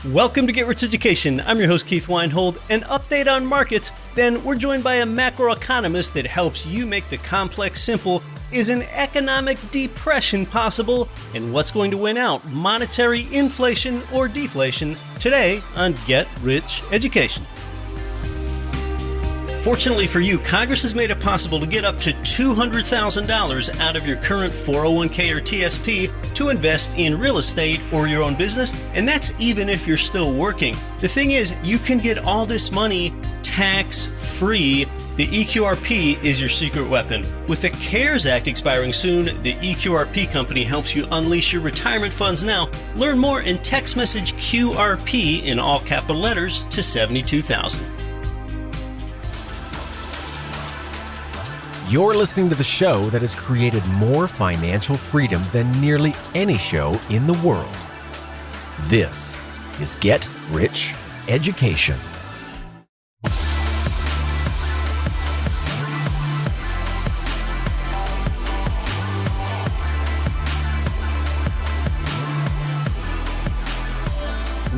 Welcome to Get Rich Education. I'm your host, Keith Weinhold. An update on markets. Then we're joined by a macroeconomist that helps you make the complex simple. Is an economic depression possible? And what's going to win out, monetary inflation or deflation? Today on Get Rich Education. Fortunately for you, Congress has made it possible to get up to $200,000 out of your current 401k or TSP to invest in real estate or your own business, and that's even if you're still working. The thing is, you can get all this money tax-free. The EQRP is your secret weapon. With the CARES Act expiring soon, the EQRP company helps you unleash your retirement funds now. Learn more and text message QRP in all capital letters to 72,000. You're listening to the show that has created more financial freedom than nearly any show in the world. This is Get Rich Education.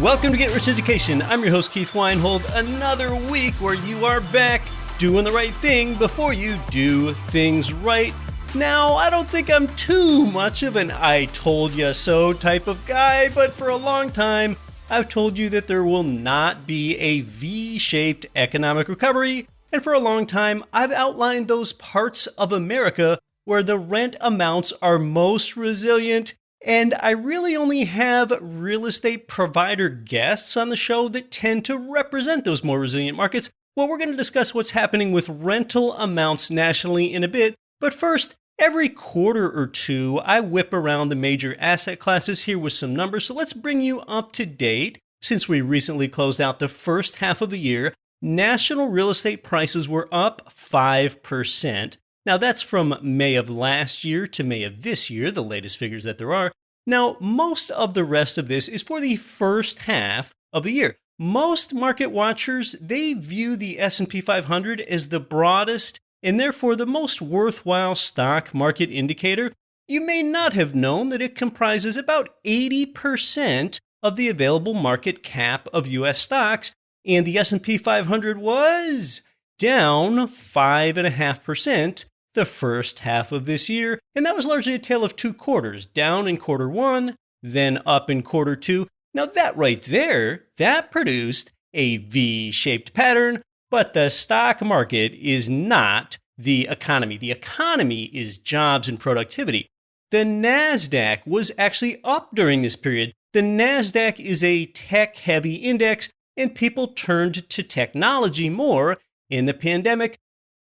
Welcome to Get Rich Education. I'm your host, Keith Weinhold. Another week where you are back doing the right thing before you do things right. Now, I don't think I'm too much of an I told ya so type of guy, but for a long time, I've told you that there will not be a V-shaped economic recovery, and for a long time, I've outlined those parts of America where the rent amounts are most resilient, and I really only have real estate provider guests on the show that tend to represent those more resilient markets. Well, we're going to discuss what's happening with rental amounts nationally in a bit. But first, every quarter or two, I whip around the major asset classes here with some numbers. So let's bring you up to date. Since we recently closed out the first half of the year, national real estate prices were up 5%. Now, that's from May of last year to May of this year, the latest figures that there are. Now, most of the rest of this is for the first half of the year. Most market watchers, they view the S&P 500 as the broadest and therefore the most worthwhile stock market indicator. You may not have known that it comprises about 80% of the available market cap of U.S. stocks, and the S&P 500 was down 5.5% the first half of this year, and that was largely a tale of two quarters, down in quarter one, then up in quarter two. Now that right there, that produced a V-shaped pattern, but the stock market is not the economy. The economy is jobs and productivity. The NASDAQ was actually up during this period. The NASDAQ is a tech-heavy index, and people turned to technology more in the pandemic.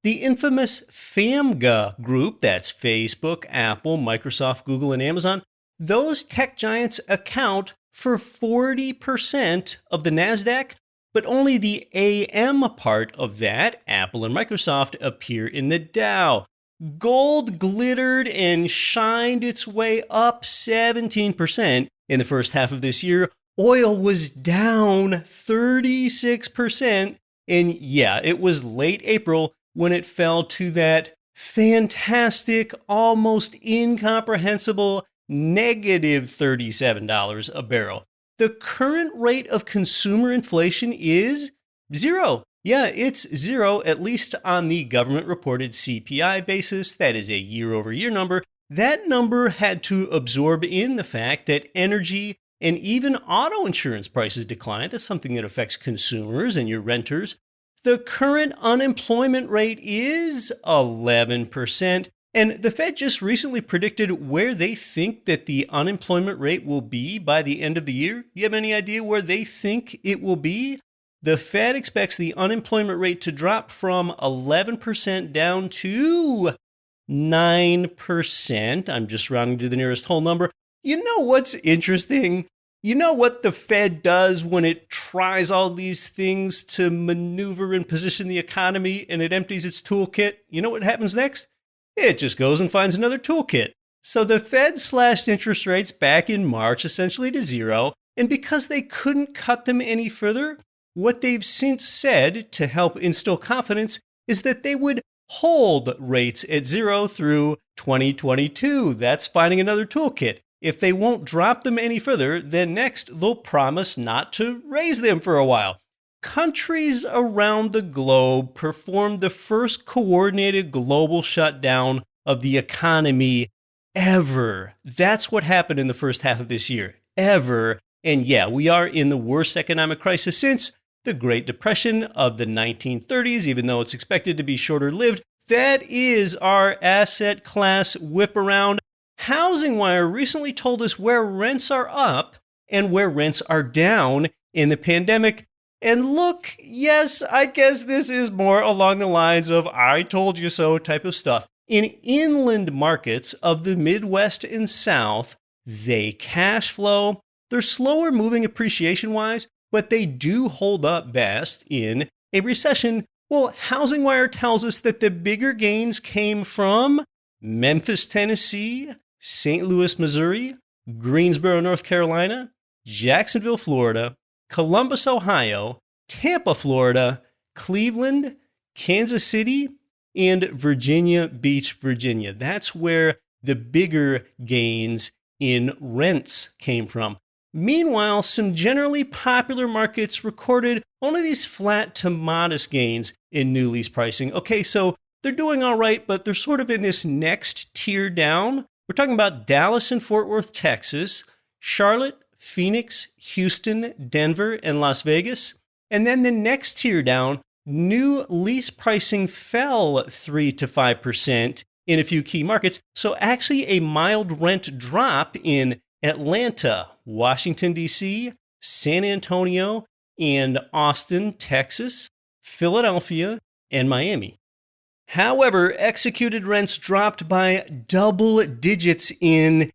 The infamous FAMGA group, that's Facebook, Apple, Microsoft, Google, and Amazon, those tech giants account for 40% of the NASDAQ, but only the AM part of that, Apple and Microsoft, appear in the Dow. Gold glittered and shined its way up 17% in the first half of this year. Oil was down 36%, and yeah, it was late April when it fell to that fantastic, almost incomprehensible negative $37 a barrel. The current rate of consumer inflation is zero. Yeah, it's zero, at least on the government-reported CPI basis. That is a year-over-year number. That number had to absorb in the fact that energy and even auto insurance prices declined. That's something that affects consumers and your renters. The current unemployment rate is 11%. And the Fed just recently predicted where they think that the unemployment rate will be by the end of the year. You have any idea where they think it will be? The Fed expects the unemployment rate to drop from 11% down to 9%. I'm just rounding to the nearest whole number. You know what's interesting? You know what the Fed does when it tries all these things to maneuver and position the economy and it empties its toolkit? You know what happens next? It just goes and finds another toolkit. So the Fed slashed interest rates back in March essentially to zero, and because they couldn't cut them any further, what they've since said to help instill confidence is that they would hold rates at zero through 2022. That's finding another toolkit. if they won't drop them any further, then next they'll promise not to raise them for a while. Countries around the globe performed the first coordinated global shutdown of the economy ever. That's what happened in the first half of this year. Ever. And yeah, we are in the worst economic crisis since the Great Depression of the 1930s, even though it's expected to be shorter lived. That is our asset class whip around. Housing Wire recently told us where rents are up and where rents are down in the pandemic. And look, yes, I guess this is more along the lines of I told you so type of stuff. In inland markets of the Midwest and South, they cash flow. They're slower moving appreciation-wise, but they do hold up best in a recession. Well, Housing Wire tells us that the bigger gains came from Memphis, Tennessee, St. Louis, Missouri, Greensboro, North Carolina, Jacksonville, Florida, Columbus, Ohio, Tampa, Florida, Cleveland, Kansas City, and Virginia Beach, Virginia. That's where the bigger gains in rents came from. Meanwhile, some generally popular markets recorded only these flat to modest gains in new lease pricing. Okay, so they're doing all right, but they're sort of in this next tier down. We're talking about Dallas and Fort Worth, Texas, Charlotte, Phoenix, Houston, Denver, and Las Vegas. And then the next tier down, new lease pricing fell 3 to 5% in a few key markets. So actually a mild rent drop in Atlanta, Washington, D.C., San Antonio, and Austin, Texas, Philadelphia, and Miami. However, executed rents dropped by double digits and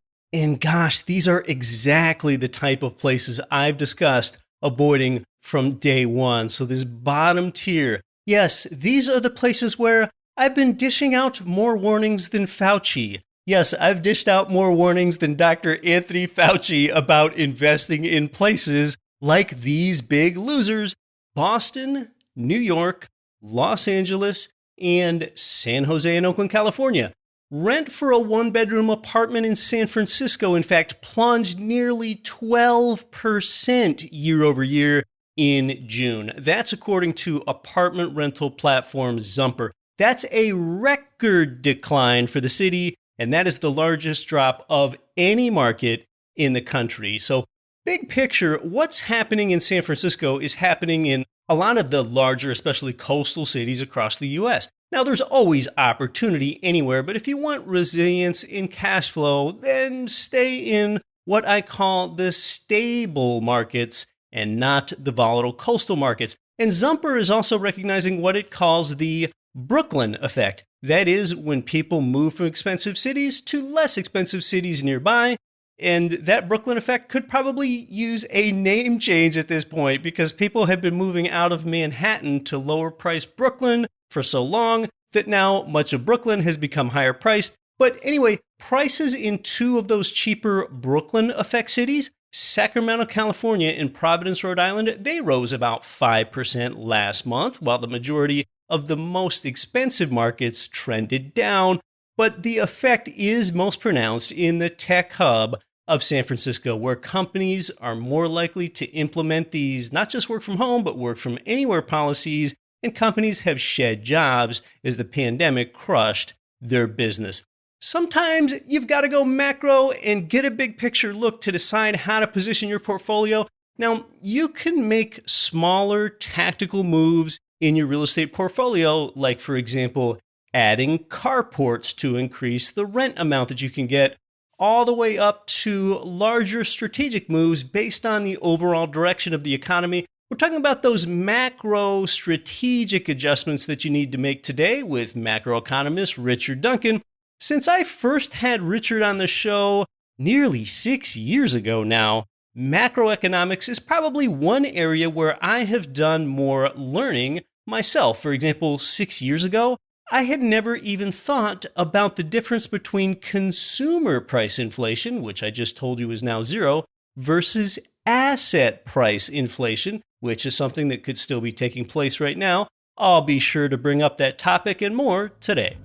gosh, these are exactly the type of places I've discussed avoiding from day one. So this bottom tier, yes, these are the places where I've been dishing out more warnings than Fauci. Yes, I've dished out more warnings than Dr. Anthony Fauci about investing in places like these big losers: Boston, New York, Los Angeles, and San Jose and Oakland, California. Rent for a one-bedroom apartment in San Francisco, in fact, plunged nearly 12% year over year in June. That's according to apartment rental platform Zumper. That's a record decline for the city, and that is the largest drop of any market in the country. So, big picture, what's happening in San Francisco is happening in a lot of the larger, especially coastal cities across the U.S. Now, there's always opportunity anywhere, but if you want resilience in cash flow, then stay in what I call the stable markets and not the volatile coastal markets. And Zumper is also recognizing what it calls the Brooklyn effect. That is, when people move from expensive cities to less expensive cities nearby. And that Brooklyn effect could probably use a name change at this point, because people have been moving out of Manhattan to lower priced Brooklyn for so long that now much of Brooklyn has become higher priced. But anyway, prices in two of those cheaper Brooklyn effect cities, Sacramento, California, and Providence, Rhode Island, they rose about 5% last month, while the majority of the most expensive markets trended down. But the effect is most pronounced in the tech hub of San Francisco, where companies are more likely to implement these not just work from home, but work from anywhere policies, and companies have shed jobs as the pandemic crushed their business. Sometimes you've got to go macro and get a big picture look to decide how to position your portfolio. Now, you can make smaller tactical moves in your real estate portfolio, like, for example, adding carports to increase the rent amount that you can get, all the way up to larger strategic moves based on the overall direction of the economy. We're talking about those macro strategic adjustments that you need to make today with macroeconomist Richard Duncan. Since I first had Richard on the show nearly 6 years ago now, macroeconomics is probably one area where I have done more learning myself. For example, 6 years ago, I had never even thought about the difference between consumer price inflation, which I just told you is now zero, versus asset price inflation, which is something that could still be taking place right now. I'll be sure to bring up that topic and more today.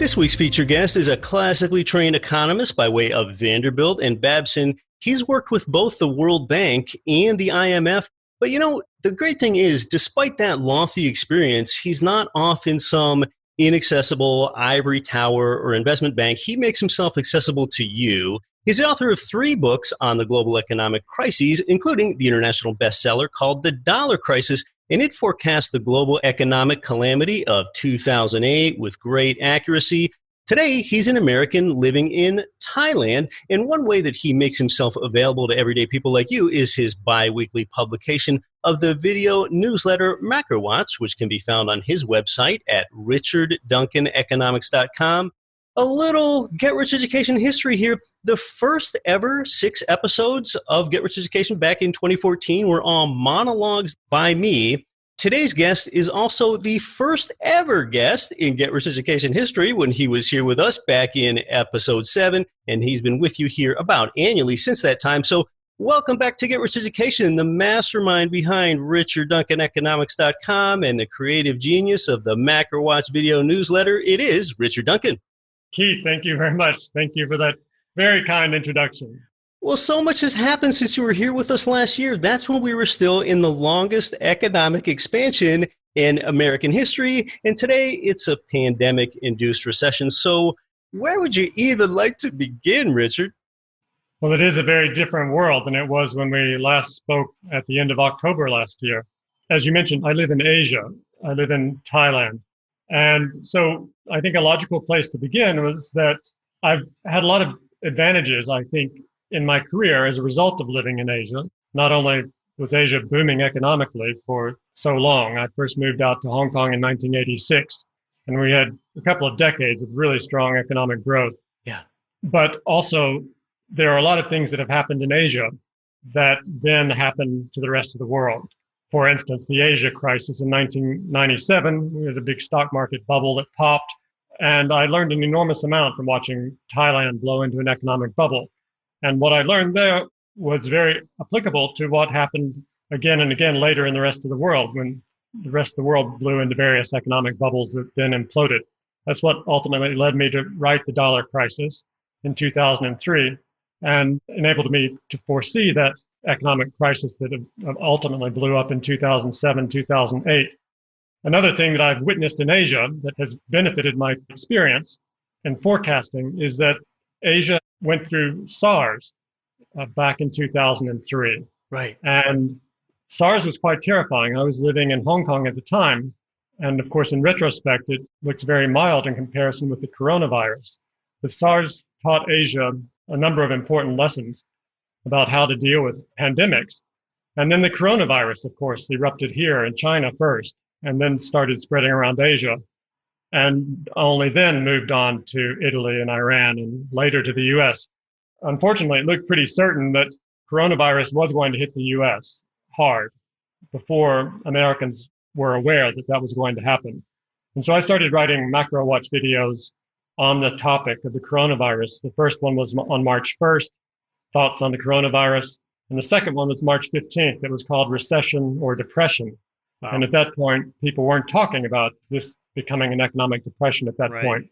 This week's featured guest is a classically trained economist by way of Vanderbilt and Babson. He's worked with both the World Bank and the IMF. But the great thing is, despite that lofty experience, he's not off in some inaccessible ivory tower or investment bank. He makes himself accessible to you. He's the author of 3 books on the global economic crises, including the international bestseller called The Dollar Crisis, and it forecasts the global economic calamity of 2008 with great accuracy. Today, he's an American living in Thailand, and one way that he makes himself available to everyday people like you is his bi-weekly publication of the video newsletter MacroWatch, which can be found on his website at richardduncaneconomics.com. A little Get Rich Education history here. The first ever 6 episodes of Get Rich Education back in 2014 were all monologues by me. Today's guest is also the first ever guest in Get Rich Education history when he was here with us back in episode 7, and he's been with you here about annually since that time. So welcome back to Get Rich Education, the mastermind behind richardduncaneconomics.com and the creative genius of the MacroWatch video newsletter. It is Richard Duncan. Keith, thank you very much. Thank you for that very kind introduction. Well, so much has happened since you were here with us last year. That's when we were still in the longest economic expansion in American history. And today it's a pandemic-induced recession. So where would you even like to begin, Richard? Well, it is a very different world than it was when we last spoke at the end of October last year. As you mentioned, I live in Asia. I live in Thailand. And so I think a logical place to begin was that I've had a lot of advantages, I think, in my career as a result of living in Asia. Not only was Asia booming economically for so long, I first moved out to Hong Kong in 1986, and we had a couple of decades of really strong economic growth. Yeah. But also, there are a lot of things that have happened in Asia that then happened to the rest of the world. For instance, the Asia crisis in 1997, we had a big stock market bubble that popped, and I learned an enormous amount from watching Thailand blow into an economic bubble. And what I learned there was very applicable to what happened again and again later in the rest of the world, when the rest of the world blew into various economic bubbles that then imploded. That's what ultimately led me to write The Dollar Crisis in 2003 and enabled me to foresee that economic crisis that ultimately blew up in 2007, 2008. Another thing that I've witnessed in Asia that has benefited my experience in forecasting is that Asia went through SARS back in 2003. Right. And SARS was quite terrifying. I was living in Hong Kong at the time. And of course, in retrospect, it looks very mild in comparison with the coronavirus. The SARS taught Asia a number of important lessons about how to deal with pandemics. And then the coronavirus, of course, erupted here in China first, and then started spreading around Asia, and only then moved on to Italy and Iran and later to the US. Unfortunately, it looked pretty certain that coronavirus was going to hit the US hard before Americans were aware that that was going to happen. And so I started writing MacroWatch videos on the topic of the coronavirus. The first one was on March 1st, thoughts on the coronavirus. And the second one was March 15th. It was called Recession or Depression. Wow. And at that point, people weren't talking about this becoming an economic depression at that point.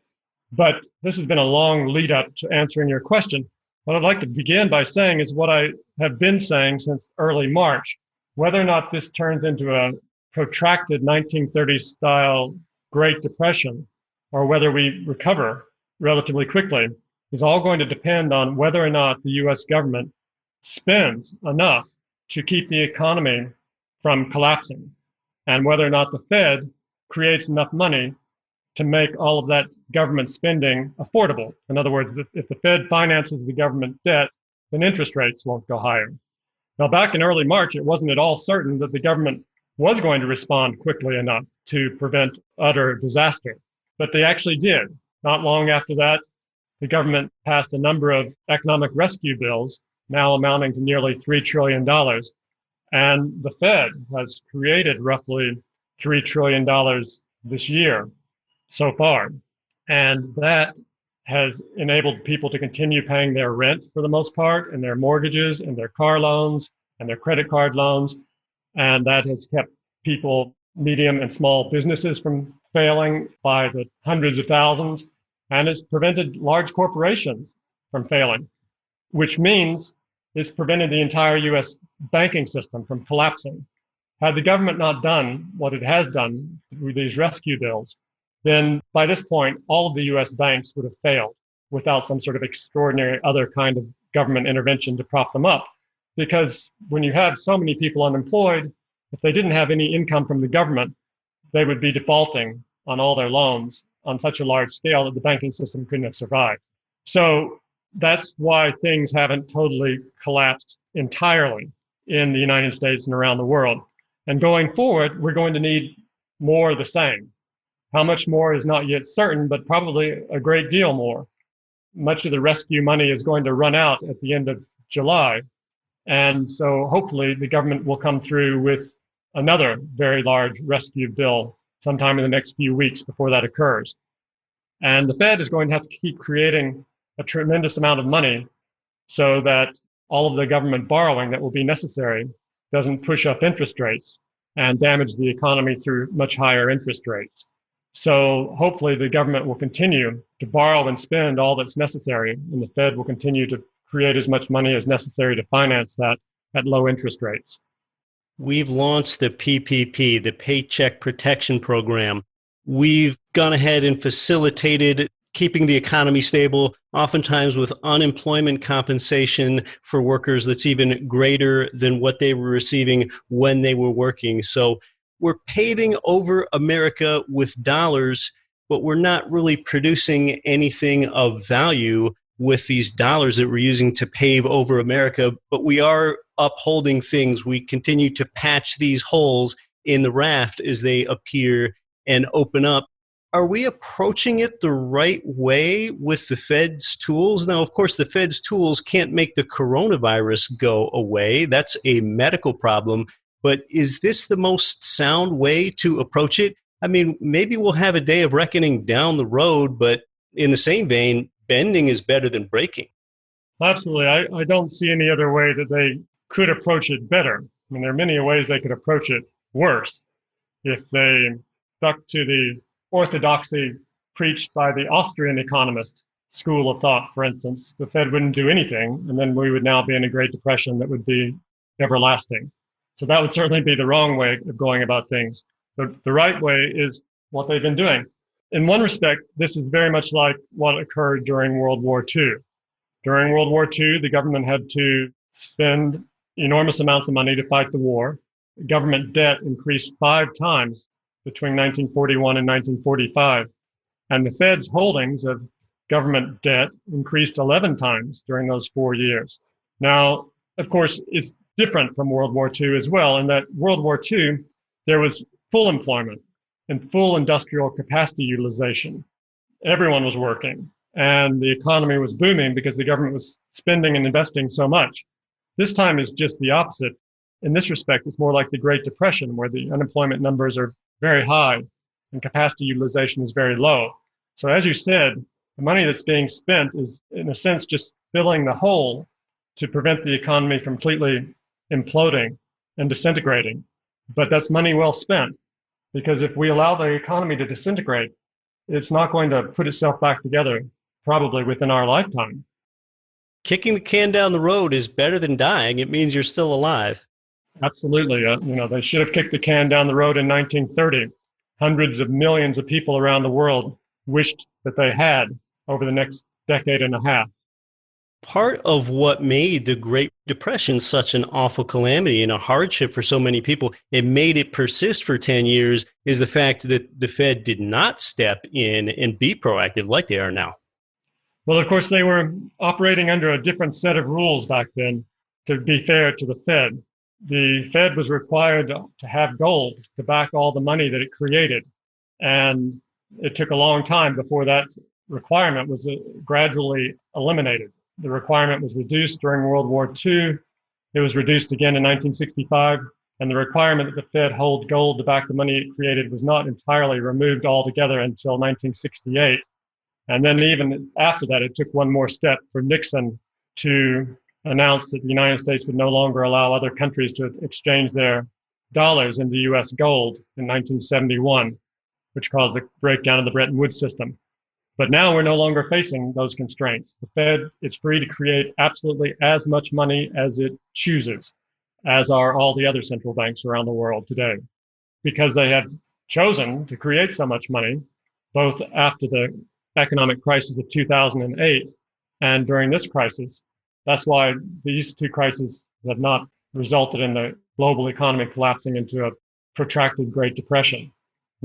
But this has been a long lead up to answering your question. What I'd like to begin by saying is what I have been saying since early March. Whether or not this turns into a protracted 1930s style Great Depression, or whether we recover relatively quickly, is all going to depend on whether or not the US government spends enough to keep the economy from collapsing, and whether or not the Fed creates enough money to make all of that government spending affordable. In other words, if the Fed finances the government debt, then interest rates won't go higher. Now, back in early March, it wasn't at all certain that the government was going to respond quickly enough to prevent utter disaster, but they actually did. Not long after that, the government passed a number of economic rescue bills, now amounting to nearly $3 trillion. And the Fed has created roughly $3 trillion this year so far. And that has enabled people to continue paying their rent for the most part, and their mortgages and their car loans and their credit card loans. And that has kept people, medium and small businesses, from failing by the hundreds of thousands. and it's prevented large corporations from failing, which means it's prevented the entire U.S. banking system from collapsing. Had the government not done what it has done through these rescue bills, then by this point, all of the U.S. banks would have failed without some sort of extraordinary other kind of government intervention to prop them up. Because when you have so many people unemployed, if they didn't have any income from the government, they would be defaulting on all their loans on such a large scale that the banking system couldn't have survived. So that's why things haven't totally collapsed entirely in the United States and around the world. And going forward, we're going to need more of the same. How much more is not yet certain, but probably a great deal more. Much of the rescue money is going to run out at the end of July. And so hopefully the government will come through with another very large rescue bill sometime in the next few weeks before that occurs. And the Fed is going to have to keep creating a tremendous amount of money so that all of the government borrowing that will be necessary doesn't push up interest rates and damage the economy through much higher interest rates. So hopefully the government will continue to borrow and spend all that's necessary, and the Fed will continue to create as much money as necessary to finance that at low interest rates. We've launched the PPP, the Paycheck Protection Program. We've gone ahead and facilitated keeping the economy stable, oftentimes with unemployment compensation for workers that's even greater than what they were receiving when they were working. So we're paving over America with dollars, but we're not really producing anything of value with these dollars that we're using to pave over America. But we are upholding things. We continue to patch these holes in the raft as they appear and open up. Are we approaching it the right way with the Fed's tools? Now, of course, the Fed's tools can't make the coronavirus go away. That's a medical problem. But is this the most sound way to approach it? I mean, maybe we'll have a day of reckoning down the road, but in the same vein, bending is better than breaking. Absolutely. I don't see any other way that they could approach it better. I mean, there are many ways they could approach it worse. If they stuck to the orthodoxy preached by the Austrian economist school of thought, for instance, the Fed wouldn't do anything, and then we would now be in a Great Depression that would be everlasting. So that would certainly be the wrong way of going about things. But the right way is what they've been doing. In one respect, this is very much like what occurred during World War II. During World War II, the government had to spend enormous amounts of money to fight the war. Government debt increased 5 times between 1941 and 1945. And the Fed's holdings of government debt increased 11 times during those 4 years. Now, of course, it's different from World War II as well, in that World War II, there was full employment and full industrial capacity utilization. Everyone was working, and the economy was booming because the government was spending and investing so much. This time is just the opposite. In this respect, it's more like the Great Depression, where the unemployment numbers are very high and capacity utilization is very low. So as you said, the money that's being spent is, in a sense, just filling the hole to prevent the economy from completely imploding and disintegrating. But that's money well spent, because if we allow the economy to disintegrate, it's not going to put itself back together probably within our lifetime. Kicking the can down the road is better than dying. It means you're still alive. Absolutely. They should have kicked the can down the road in 1930. Hundreds of millions of people around the world wished that they had over the next decade and a half. Part of what made the Great Depression such an awful calamity and a hardship for so many people, it made it persist for 10 years, is the fact that the Fed did not step in and be proactive like they are now. Well, of course, they were operating under a different set of rules back then, to be fair to the Fed. The Fed was required to have gold to back all the money that it created. And it took a long time before that requirement was gradually eliminated. The requirement was reduced during World War II. It was reduced again in 1965. And the requirement that the Fed hold gold to back the money it created was not entirely removed altogether until 1968. And then even after that, it took one more step for Nixon to announce that the United States would no longer allow other countries to exchange their dollars into U.S. gold in 1971, which caused the breakdown of the Bretton Woods system. But now we're no longer facing those constraints. The Fed is free to create absolutely as much money as it chooses, as are all the other central banks around the world today, because they have chosen to create so much money, both after the economic crisis of 2008 and during this crisis. That's why these two crises have not resulted in the global economy collapsing into a protracted Great Depression.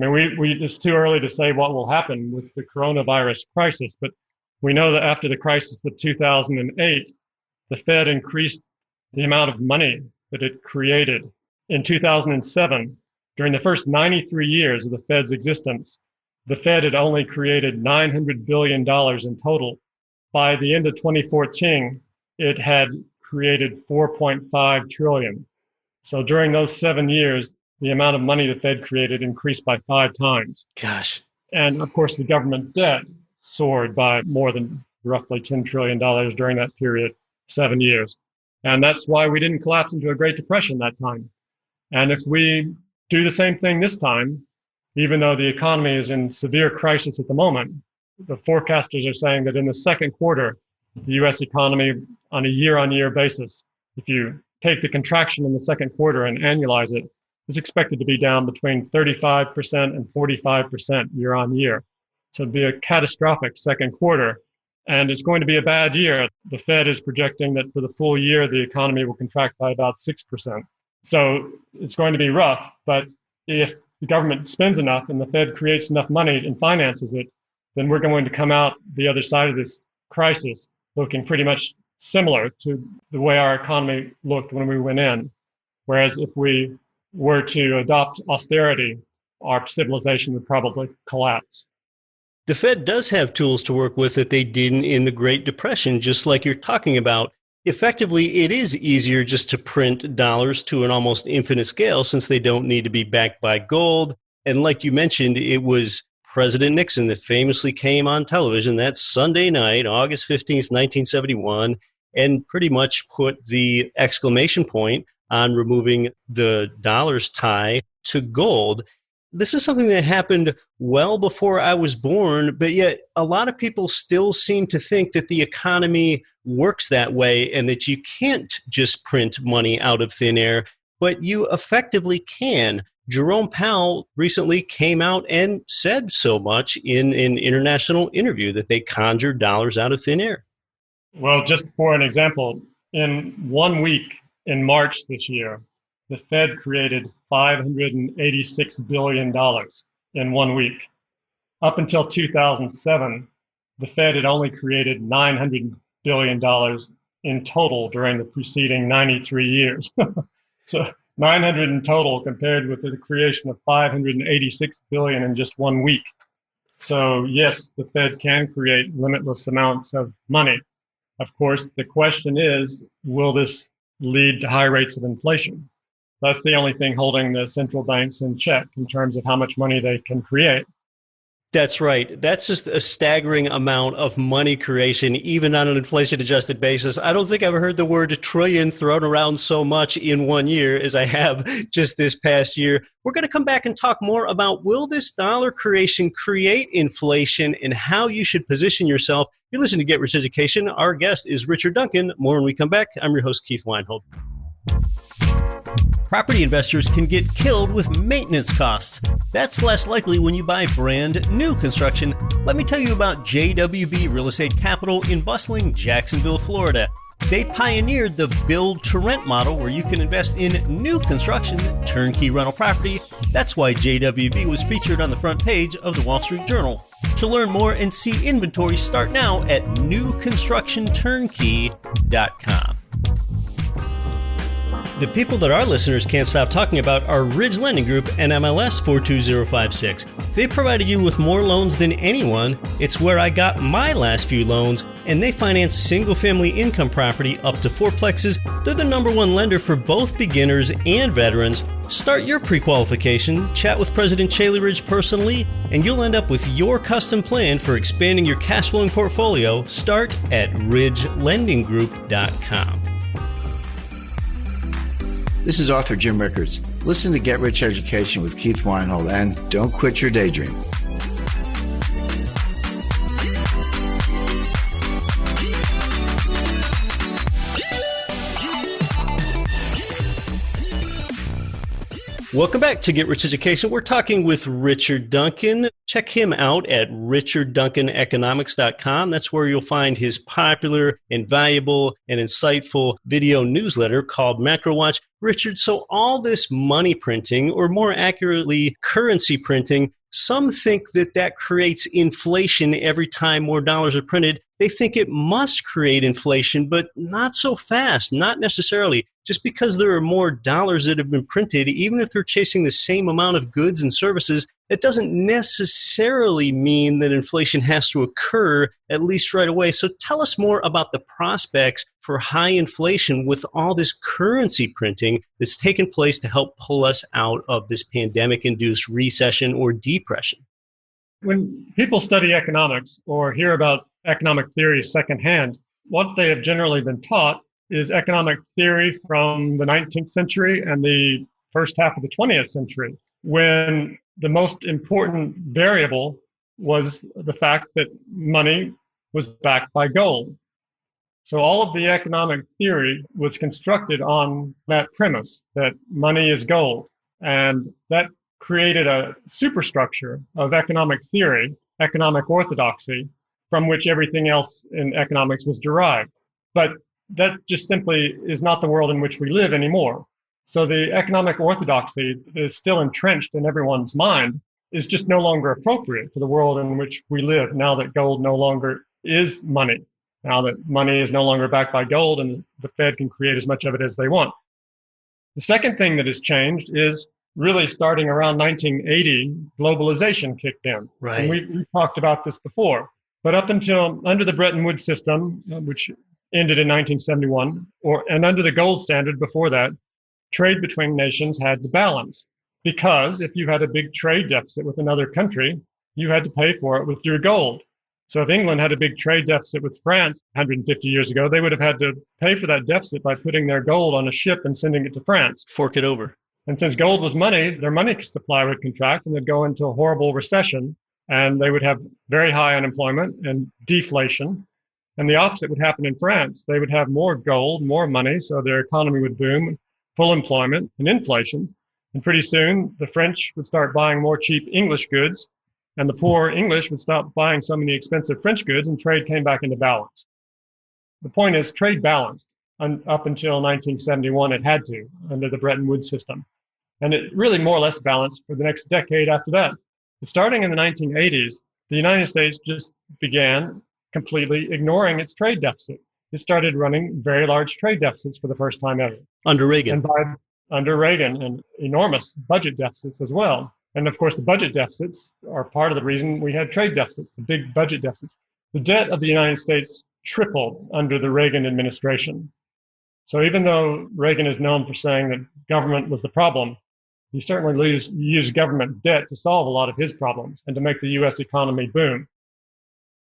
I mean, it's too early to say what will happen with the coronavirus crisis, but we know that after the crisis of 2008, the Fed increased the amount of money that it created. In 2007, during the first 93 years of the Fed's existence, the Fed had only created $900 billion in total. By the end of 2014, it had created $4.5 trillion. So during those 7 years, the amount of money the Fed created increased by 5 times. Gosh. And of course, the government debt soared by more than roughly $10 trillion during that period, 7 years. And that's why we didn't collapse into a Great Depression that time. And if we do the same thing this time, even though the economy is in severe crisis at the moment, the forecasters are saying that in the second quarter, the U.S. economy on a year-on-year basis, if you take the contraction in the second quarter and annualize it, is expected to be down between 35% and 45% year on year. So it'd be a catastrophic second quarter, and it's going to be a bad year. The Fed is projecting that for the full year, the economy will contract by about 6%. So it's going to be rough, but if the government spends enough and the Fed creates enough money and finances it, then we're going to come out the other side of this crisis looking pretty much similar to the way our economy looked when we went in. Whereas if we were to adopt austerity, our civilization would probably collapse. The Fed does have tools to work with that they didn't in the Great Depression, just like you're talking about. Effectively, it is easier just to print dollars to an almost infinite scale since they don't need to be backed by gold. And like you mentioned, it was President Nixon that famously came on television that Sunday night, August 15th, 1971, and pretty much put the exclamation point on removing the dollar's tie to gold. This is something that happened well before I was born, but yet a lot of people still seem to think that the economy works that way and that you can't just print money out of thin air, but you effectively can. Jerome Powell recently came out and said so much in an international interview that they conjured dollars out of thin air. Well, just for an example, in 1 week in March this year, the Fed created $586 billion in 1 week. Up until 2007, the Fed had only created $900 billion in total during the preceding 93 years. So 900 in total compared with the creation of 586 billion in just 1 week. So yes, the Fed can create limitless amounts of money. Of course, the question is, will this lead to high rates of inflation? That's the only thing holding the central banks in check in terms of how much money they can create. That's right. That's just a staggering amount of money creation, even on an inflation-adjusted basis. I don't think I've heard the word trillion thrown around so much in 1 year as I have just this past year. We're going to come back and talk more about, will this dollar creation create inflation and how you should position yourself? You're listening to Get Rich Education. Our guest is Richard Duncan. More when we come back. I'm your host, Keith Weinhold. Property investors can get killed with maintenance costs. That's less likely when you buy brand new construction. Let me tell you about JWB Real Estate Capital in bustling Jacksonville, Florida. They pioneered the build-to-rent model where you can invest in new construction, turnkey rental property. That's why JWB was featured on the front page of the Wall Street Journal. To learn more and see inventory, start now at newconstructionturnkey.com. The people that our listeners can't stop talking about are Ridge Lending Group and MLS 42056. They provided you with more loans than anyone. It's where I got my last few loans, and they finance single-family income property up to fourplexes. They're the #1 lender for both beginners and veterans. Start your pre-qualification, chat with President Chaley Ridge personally, and you'll end up with your custom plan for expanding your cash flowing portfolio. Start at ridgelendinggroup.com. This is author Jim Rickards. Listen to Get Rich Education with Keith Weinhold and don't quit your daydream. Welcome back to Get Rich Education. We're talking with Richard Duncan. Check him out at richardduncaneconomics.com. That's where you'll find his popular and valuable and insightful video newsletter called Macro Watch. Richard, so all this money printing, or more accurately, currency printing, some think that that creates inflation every time more dollars are printed. They think it must create inflation, but not so fast, not necessarily. Just because there are more dollars that have been printed, even if they're chasing the same amount of goods and services, it doesn't necessarily mean that inflation has to occur, at least right away. So tell us more about the prospects for high inflation with all this currency printing that's taken place to help pull us out of this pandemic-induced recession or depression. When people study economics or hear about economic theory secondhand, what they have generally been taught is economic theory from the 19th century and the first half of the 20th century, when the most important variable was the fact that money was backed by gold. So all of the economic theory was constructed on that premise that money is gold. And that created a superstructure of economic theory, economic orthodoxy, from which everything else in economics was derived. But that just simply is not the world in which we live anymore. So the economic orthodoxy that is still entrenched in everyone's mind is just no longer appropriate for the world in which we live now that gold no longer is money, now that money is no longer backed by gold and the Fed can create as much of it as they want. The second thing that has changed is really starting around 1980, globalization kicked in. Right. And we talked about this before. But up until under the Bretton Woods system, which ended in 1971, and under the gold standard before that, trade between nations had to balance. Because if you had a big trade deficit with another country, you had to pay for it with your gold. So if England had a big trade deficit with France 150 years ago, they would have had to pay for that deficit by putting their gold on a ship and sending it to France. Fork it over. And since gold was money, their money supply would contract and they'd go into a horrible recession, and they would have very high unemployment and deflation. And the opposite would happen in France. They would have more gold, more money, so their economy would boom, full employment and inflation. And pretty soon, the French would start buying more cheap English goods, and the poor English would stop buying so many expensive French goods, and trade came back into balance. The point is, trade balanced up until 1971. It had to, under the Bretton Woods system. And it really more or less balanced for the next decade after that. But starting in the 1980s, the United States just began completely ignoring its trade deficit. It started running very large trade deficits for the first time ever. Under Reagan. And under Reagan, and enormous budget deficits as well. And of course, the budget deficits are part of the reason we had trade deficits, the big budget deficits. The debt of the United States tripled under the Reagan administration. So even though Reagan is known for saying that government was the problem, he certainly used government debt to solve a lot of his problems and to make the U.S. economy boom.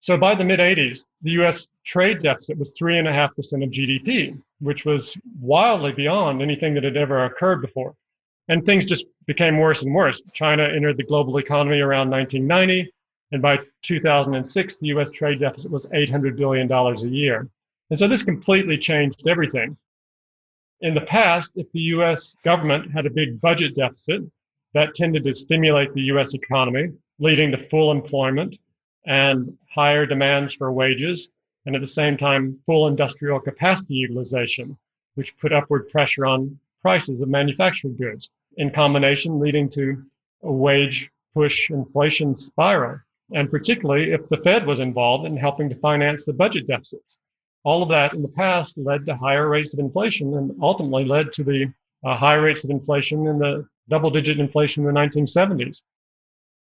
So by the mid-'80s, the U.S. trade deficit was 3.5% of GDP, which was wildly beyond anything that had ever occurred before. And things just became worse and worse. China entered the global economy around 1990, and by 2006, the U.S. trade deficit was $800 billion a year. And so this completely changed everything. In the past, if the U.S. government had a big budget deficit, that tended to stimulate the U.S. economy, leading to full employment and higher demands for wages, and at the same time, full industrial capacity utilization, which put upward pressure on prices of manufactured goods, in combination leading to a wage push inflation spiral, and particularly if the Fed was involved in helping to finance the budget deficits. All of that in the past led to higher rates of inflation and ultimately led to the high rates of inflation and the double-digit inflation in the 1970s.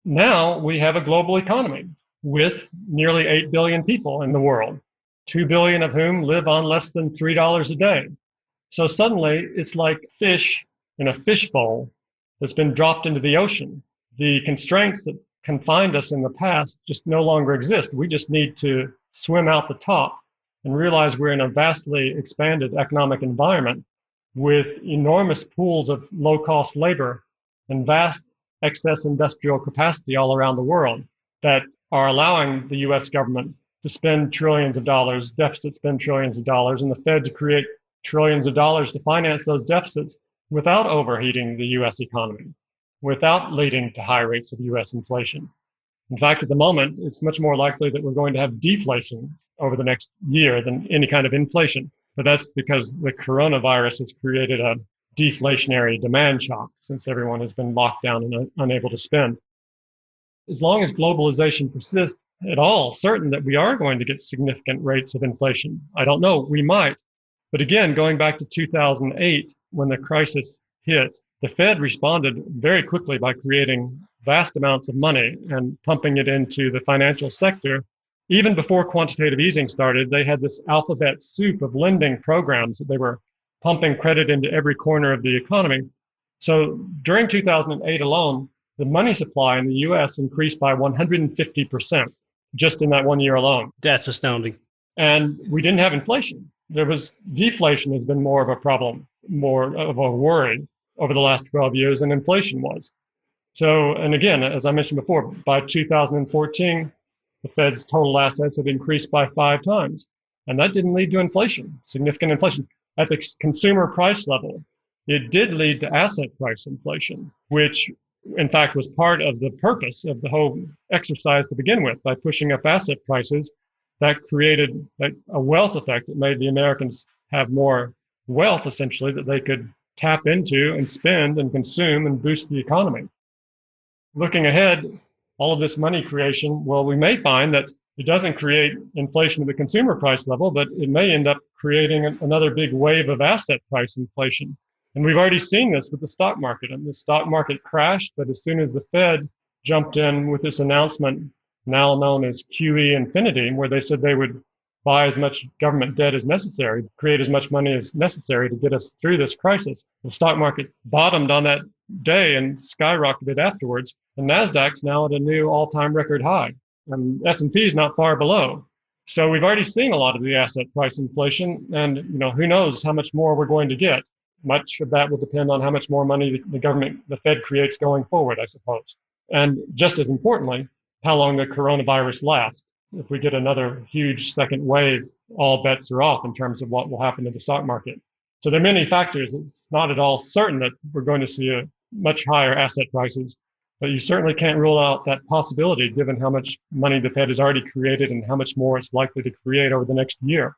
Now we have a global economy with nearly 8 billion people in the world, 2 billion of whom live on less than $3 a day. So suddenly it's like fish in a fishbowl that's been dropped into the ocean. The constraints that confined us in the past just no longer exist. We just need to swim out the top and realize we're in a vastly expanded economic environment with enormous pools of low-cost labor and vast excess industrial capacity all around the world that are allowing the U.S. government to spend trillions of dollars, deficit spend trillions of dollars, and the Fed to create trillions of dollars to finance those deficits without overheating the U.S. economy, without leading to high rates of U.S. inflation. In fact, at the moment, it's much more likely that we're going to have deflation over the next year than any kind of inflation. But that's because the coronavirus has created a deflationary demand shock since everyone has been locked down and unable to spend. As long as globalization persists at all, certain that we are going to get significant rates of inflation. I don't know, we might. But again, going back to 2008, when the crisis hit, the Fed responded very quickly by creating vast amounts of money and pumping it into the financial sector. Even before quantitative easing started, they had this alphabet soup of lending programs that they were pumping credit into every corner of the economy. So during 2008 alone, the money supply in the US increased by 150% just in that 1 year alone. That's astounding. And we didn't have inflation. There was deflation has been more of a problem, more of a worry over the last 12 years than inflation was. So, and again, as I mentioned before, by 2014, the Fed's total assets had increased by 5 times. And that didn't lead to inflation, significant inflation. At the consumer price level, it did lead to asset price inflation, which in fact was part of the purpose of the whole exercise to begin with. By pushing up asset prices, that created a wealth effect that made the Americans have more wealth, essentially, that they could tap into and spend and consume and boost the economy. Looking ahead, all of this money creation, well, we may find that it doesn't create inflation at the consumer price level, but it may end up creating another big wave of asset price inflation. And we've already seen this with the stock market. And the stock market crashed, but as soon as the Fed jumped in with this announcement, now known as QE Infinity, where they said they would buy as much government debt as necessary, create as much money as necessary to get us through this crisis. The stock market bottomed on that day and skyrocketed afterwards. And NASDAQ's now at a new all-time record high. And S&P is not far below. So we've already seen a lot of the asset price inflation. And who knows how much more we're going to get. Much of that will depend on how much more money the government, the Fed creates going forward, I suppose. And just as importantly, how long the coronavirus lasts. If we get another huge second wave, all bets are off in terms of what will happen to the stock market. So there are many factors. It's not at all certain that we're going to see a much higher asset prices, but you certainly can't rule out that possibility given how much money the Fed has already created and how much more it's likely to create over the next year.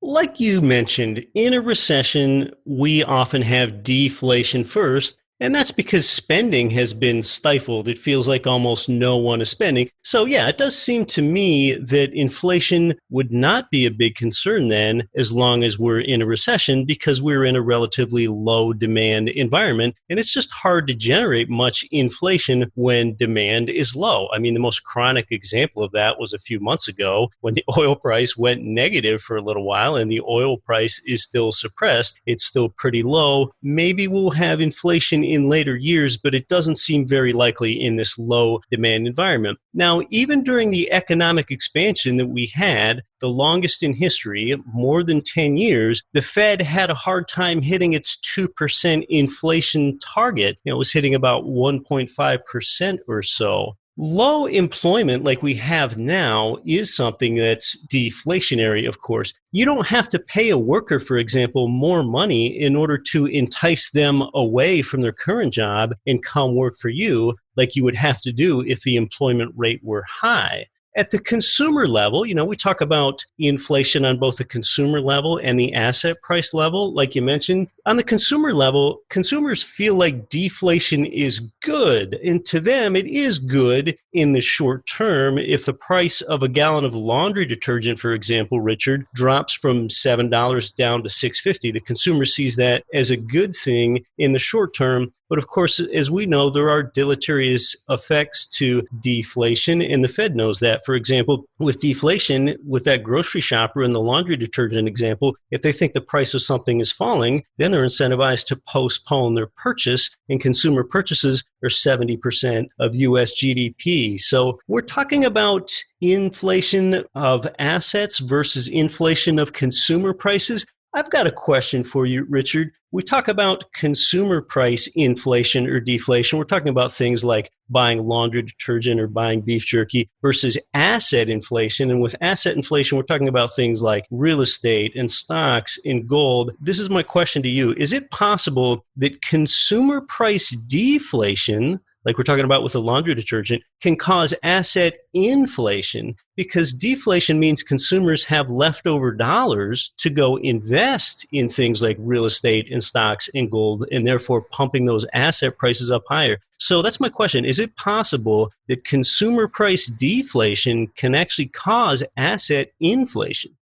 Like you mentioned, in a recession, we often have deflation first, and that's because spending has been stifled. It feels like almost no one is spending. So yeah, it does seem to me that inflation would not be a big concern then as long as we're in a recession because we're in a relatively low demand environment. And it's just hard to generate much inflation when demand is low. I mean, the most chronic example of that was a few months ago when the oil price went negative for a little while and the oil price is still suppressed. It's still pretty low. Maybe we'll have inflation in later years, but it doesn't seem very likely in this low demand environment. Now, even during the economic expansion that we had, the longest in history, more than 10 years, the Fed had a hard time hitting its 2% inflation target. It was hitting about 1.5% or so. Low employment like we have now is something that's deflationary, of course. You don't have to pay a worker, for example, more money in order to entice them away from their current job and come work for you like you would have to do if the employment rate were high. At the consumer level, we talk about inflation on both the consumer level and the asset price level, like you mentioned. On the consumer level, consumers feel like deflation is good. And to them, it is good in the short term. If the price of a gallon of laundry detergent, for example, Richard, drops from $7 down to $6.50, the consumer sees that as a good thing in the short term. But of course, as we know, there are deleterious effects to deflation, and the Fed knows that. For example, with deflation, with that grocery shopper in the laundry detergent example, if they think the price of something is falling, then they're incentivized to postpone their purchase, and consumer purchases are 70% of U.S. GDP. So we're talking about inflation of assets versus inflation of consumer prices. I've got a question for you, Richard. We talk about consumer price inflation or deflation. We're talking about things like buying laundry detergent or buying beef jerky versus asset inflation. And with asset inflation, we're talking about things like real estate and stocks and gold. This is my question to you. Is it possible that consumer price deflation, like we're talking about with the laundry detergent, can cause asset inflation? Because deflation means consumers have leftover dollars to go invest in things like real estate and stocks and gold, and therefore pumping those asset prices up higher. So that's my question. Is it possible that consumer price deflation can actually cause asset inflation?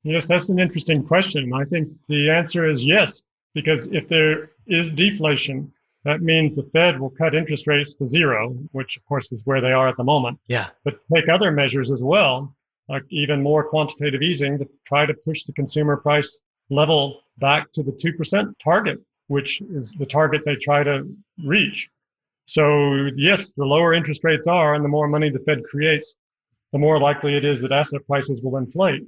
Yes, that's an interesting question. I think the answer is yes, because if there is deflation, that means the Fed will cut interest rates to zero, which of course is where they are at the moment. Yeah. But take other measures as well, like even more quantitative easing to try to push the consumer price level back to the 2% target, which is the target they try to reach. So yes, the lower interest rates are and the more money the Fed creates, the more likely it is that asset prices will inflate.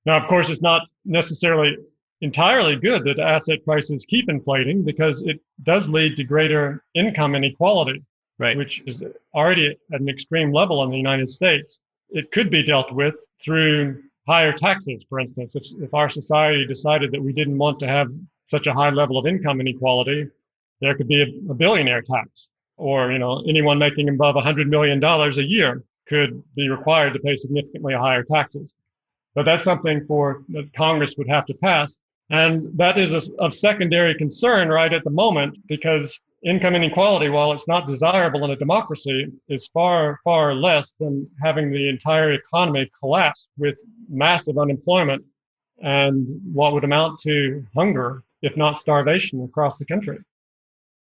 Now, of course, it's not necessarily entirely good that asset prices keep inflating because it does lead to greater income inequality, right, which is already at an extreme level in the United States. It could be dealt with through higher taxes, for instance. If our society decided that we didn't want to have such a high level of income inequality, there could be a billionaire tax, or anyone making above $100 million a year could be required to pay significantly higher taxes. But that's something that Congress would have to pass. And that is of secondary concern right at the moment, because income inequality, while it's not desirable in a democracy, is far, far less than having the entire economy collapse with massive unemployment and what would amount to hunger, if not starvation, across the country.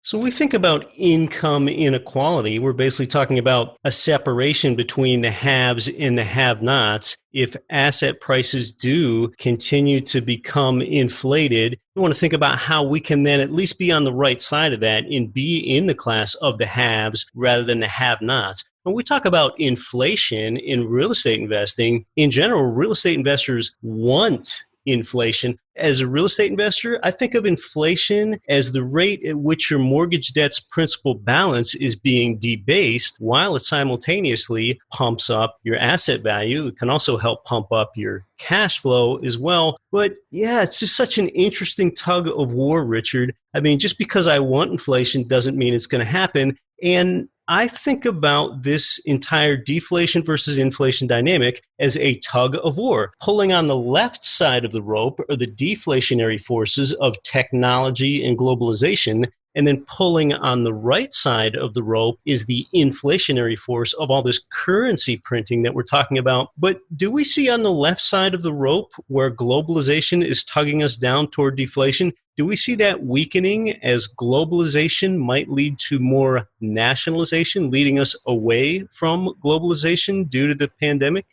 So when we think about income inequality, we're basically talking about a separation between the haves and the have-nots. If asset prices do continue to become inflated, we want to think about how we can then at least be on the right side of that and be in the class of the haves rather than the have-nots. When we talk about inflation in real estate investing, in general, real estate investors want inflation. As a real estate investor, I think of inflation as the rate at which your mortgage debt's principal balance is being debased while it simultaneously pumps up your asset value. It can also help pump up your cash flow as well. But yeah, it's just such an interesting tug of war, Richard. I mean, just because I want inflation doesn't mean it's going to happen. And I think about this entire deflation versus inflation dynamic as a tug of war. Pulling on the left side of the rope are the deflationary forces of technology and globalization, and then pulling on the right side of the rope is the inflationary force of all this currency printing that we're talking about. But do we see on the left side of the rope where globalization is tugging us down toward deflation? Do we see that weakening as globalization might lead to more nationalization, leading us away from globalization due to the pandemic?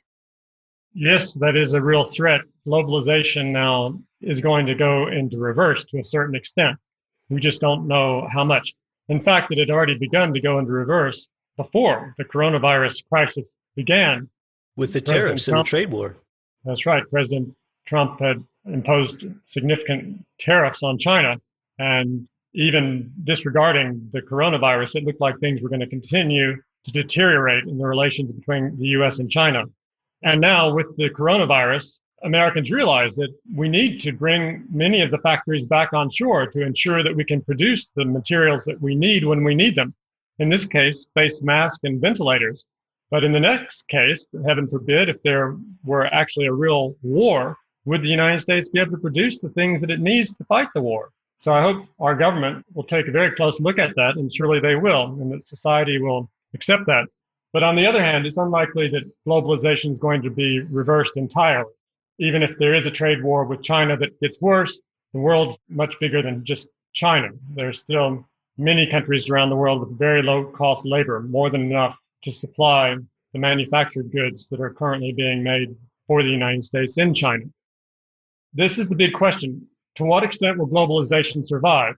Yes, that is a real threat. Globalization now is going to go into reverse to a certain extent. We just don't know how much. In fact, it had already begun to go into reverse before the coronavirus crisis began. With the tariffs and the trade war. That's right. President Trump had imposed significant tariffs on China, and even disregarding the coronavirus, it looked like things were going to continue to deteriorate in the relations between the U.S. and China. And now with the coronavirus, Americans realize that we need to bring many of the factories back on shore to ensure that we can produce the materials that we need when we need them. In this case, face masks and ventilators. But in the next case, heaven forbid, if there were actually a real war, would the United States be able to produce the things that it needs to fight the war? So I hope our government will take a very close look at that, and surely they will, and that society will accept that. But on the other hand, it's unlikely that globalization is going to be reversed entirely. Even if there is a trade war with China that gets worse, the world's much bigger than just China. There's still many countries around the world with very low cost labor, more than enough to supply the manufactured goods that are currently being made for the United States in China. This is the big question. To what extent will globalization survive?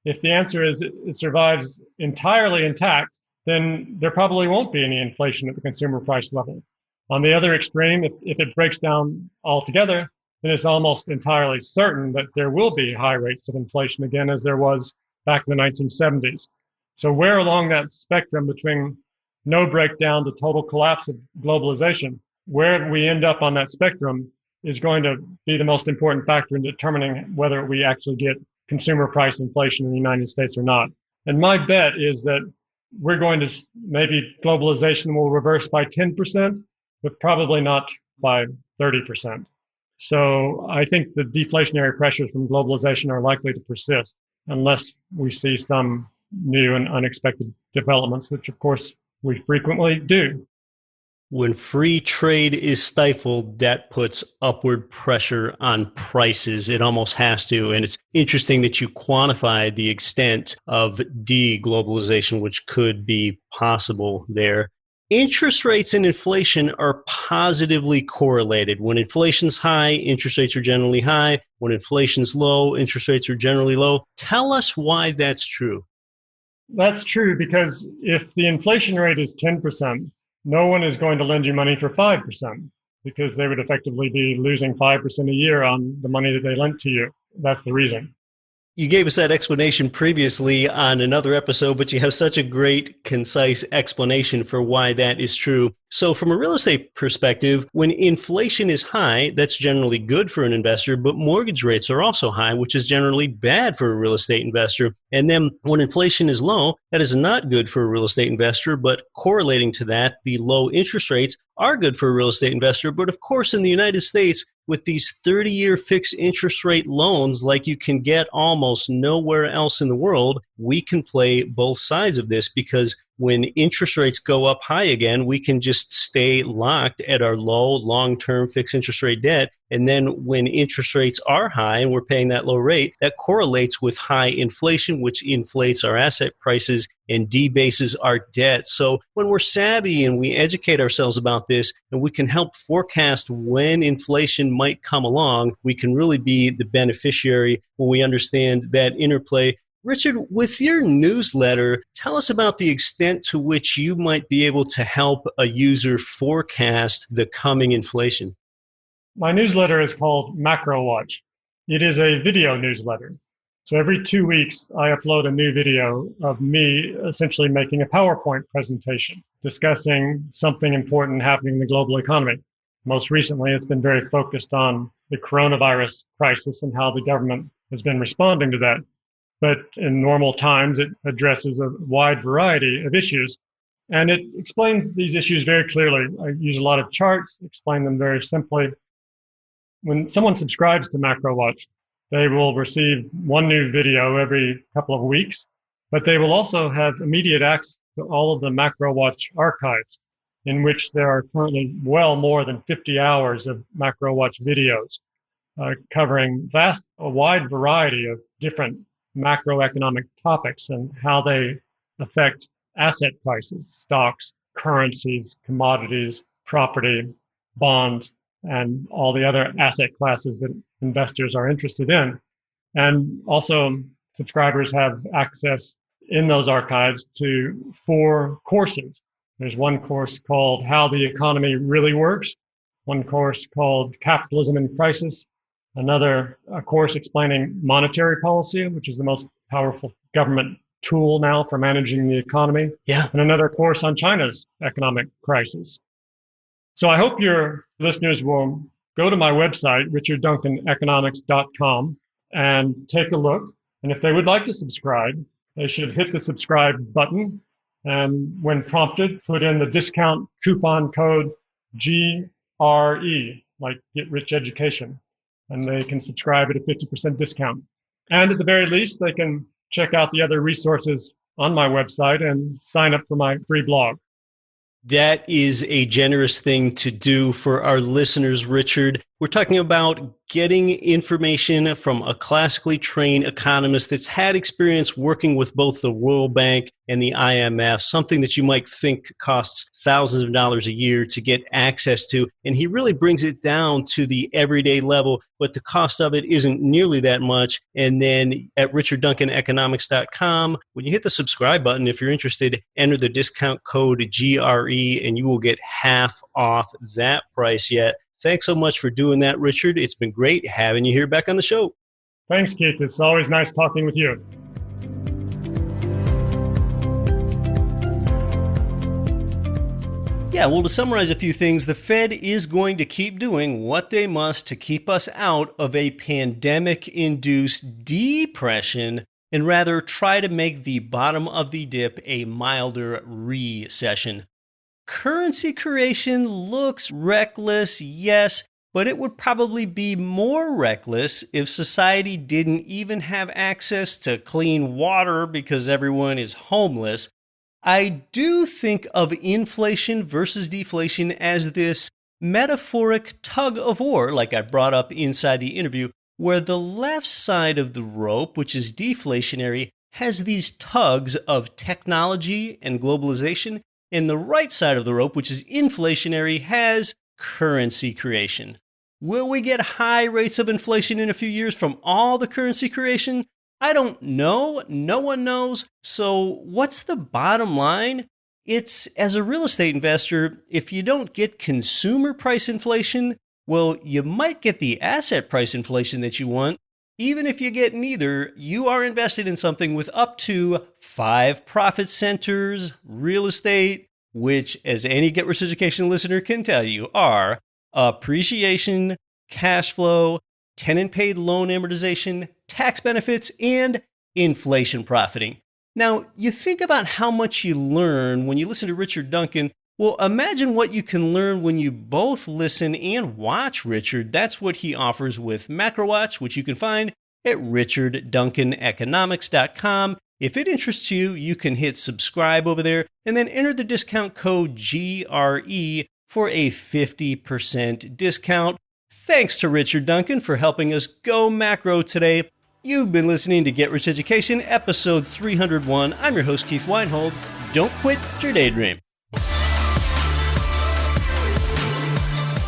If the answer is it survives entirely intact, then there probably won't be any inflation at the consumer price level. On the other extreme, if it breaks down altogether, then it's almost entirely certain that there will be high rates of inflation again, as there was back in the 1970s. So where along that spectrum between no breakdown to total collapse of globalization, where we end up on that spectrum is going to be the most important factor in determining whether we actually get consumer price inflation in the United States or not. And my bet is that we're going to, maybe globalization will reverse by 10%, but probably not by 30%. So I think the deflationary pressures from globalization are likely to persist unless we see some new and unexpected developments, which of course we frequently do. When free trade is stifled, that puts upward pressure on prices. It almost has to. And it's interesting that you quantify the extent of de-globalization, which could be possible there. Interest rates and inflation are positively correlated. When inflation's high, interest rates are generally high. When inflation's low, interest rates are generally low. Tell us why that's true. That's true, because if the inflation rate is 10%, no one is going to lend you money for 5% because they would effectively be losing 5% a year on the money that they lent to you. That's the reason. You gave us that explanation previously on another episode, but you have such a great, concise explanation for why that is true. So from a real estate perspective, when inflation is high, that's generally good for an investor, but mortgage rates are also high, which is generally bad for a real estate investor. And then when inflation is low, that is not good for a real estate investor, but correlating to that, the low interest rates are good for a real estate investor. But of course, in the United States, with these 30-year fixed interest rate loans like you can get almost nowhere else in the world, we can play both sides of this, because when interest rates go up high again, we can just stay locked at our low long-term fixed interest rate debt. And then when interest rates are high and we're paying that low rate, that correlates with high inflation, which inflates our asset prices and debases our debt. So when we're savvy and we educate ourselves about this, and we can help forecast when inflation might come along, we can really be the beneficiary when we understand that interplay. Richard, with your newsletter, tell us about the extent to which you might be able to help a user forecast the coming inflation. My newsletter is called Macro Watch. It is a video newsletter. So every 2 weeks, I upload a new video of me essentially making a PowerPoint presentation discussing something important happening in the global economy. Most recently, it's been very focused on the coronavirus crisis and how the government has been responding to that. But in normal times, it addresses a wide variety of issues. And it explains these issues very clearly. I use a lot of charts, explain them very simply. When someone subscribes to Macro Watch, they will receive one new video every couple of weeks, but they will also have immediate access to all of the Macro Watch archives, in which there are currently well more than 50 hours of Macro Watch videos, covering a wide variety of different macroeconomic topics and how they affect asset prices, stocks, currencies, commodities, property, bonds, and all the other asset classes that investors are interested in. And also, subscribers have access in those archives to 4 courses. There's one course called How the Economy Really Works, one course called Capitalism in Crisis, another course explaining monetary policy, which is the most powerful government tool now for managing the economy, and another course on China's economic crisis. So I hope your listeners will go to my website, richardduncaneconomics.com, and take a look. And if they would like to subscribe, they should hit the subscribe button. And when prompted, put in the discount coupon code GRE, like Get Rich Education, and they can subscribe at a 50% discount. And at the very least, they can check out the other resources on my website and sign up for my free blog. That is a generous thing to do for our listeners, Richard. We're talking about getting information from a classically trained economist that's had experience working with both the World Bank and the IMF, something that you might think costs thousands of dollars a year to get access to. And he really brings it down to the everyday level, but the cost of it isn't nearly that much. And then at richardduncaneconomics.com, when you hit the subscribe button, if you're interested, enter the discount code GRE and you will get half off that price yet. Thanks so much for doing that, Richard. It's been great having you here back on the show. Thanks, Keith. It's always nice talking with you. Yeah, well, to summarize a few things, the Fed is going to keep doing what they must to keep us out of a pandemic-induced depression and rather try to make the bottom of the dip a milder recession. Currency creation looks reckless, yes, but it would probably be more reckless if society didn't even have access to clean water because everyone is homeless. I do think of inflation versus deflation as this metaphoric tug of war, like I brought up inside the interview, where the left side of the rope, which is deflationary, has these tugs of technology and globalization, and the right side of the rope, which is inflationary, has currency creation. Will we get high rates of inflation in a few years from all the currency creation? I don't know. No one knows. So what's the bottom line? It's, as a real estate investor, if you don't get consumer price inflation, well, you might get the asset price inflation that you want. Even if you get neither, you are invested in something with up to 5 profit centers, real estate, which, as any Get Rich Education listener can tell you, are appreciation, cash flow, tenant-paid loan amortization, tax benefits, and inflation profiting. Now, you think about how much you learn when you listen to Richard Duncan. Well, imagine what you can learn when you both listen and watch Richard. That's what he offers with MacroWatch, which you can find at richardduncaneconomics.com. If it interests you, you can hit subscribe over there and then enter the discount code GRE for a 50% discount. Thanks to Richard Duncan for helping us go macro today. You've been listening to Get Rich Education, episode 301. I'm your host, Keith Weinhold. Don't quit your daydream.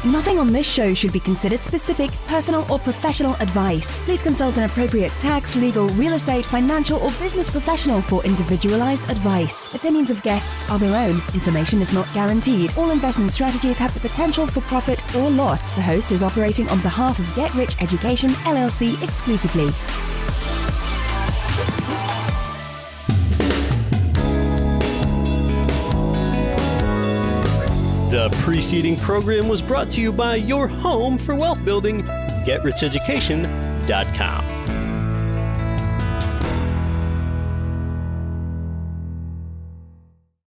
Nothing on this show should be considered specific, personal, or professional advice. Please consult an appropriate tax, legal, real estate, financial, or business professional for individualized advice. Opinions of guests are their own. Information is not guaranteed. All investment strategies have the potential for profit or loss. The host is operating on behalf of Get Rich Education, LLC exclusively. The preceding program was brought to you by your home for wealth building, GetRichEducation.com.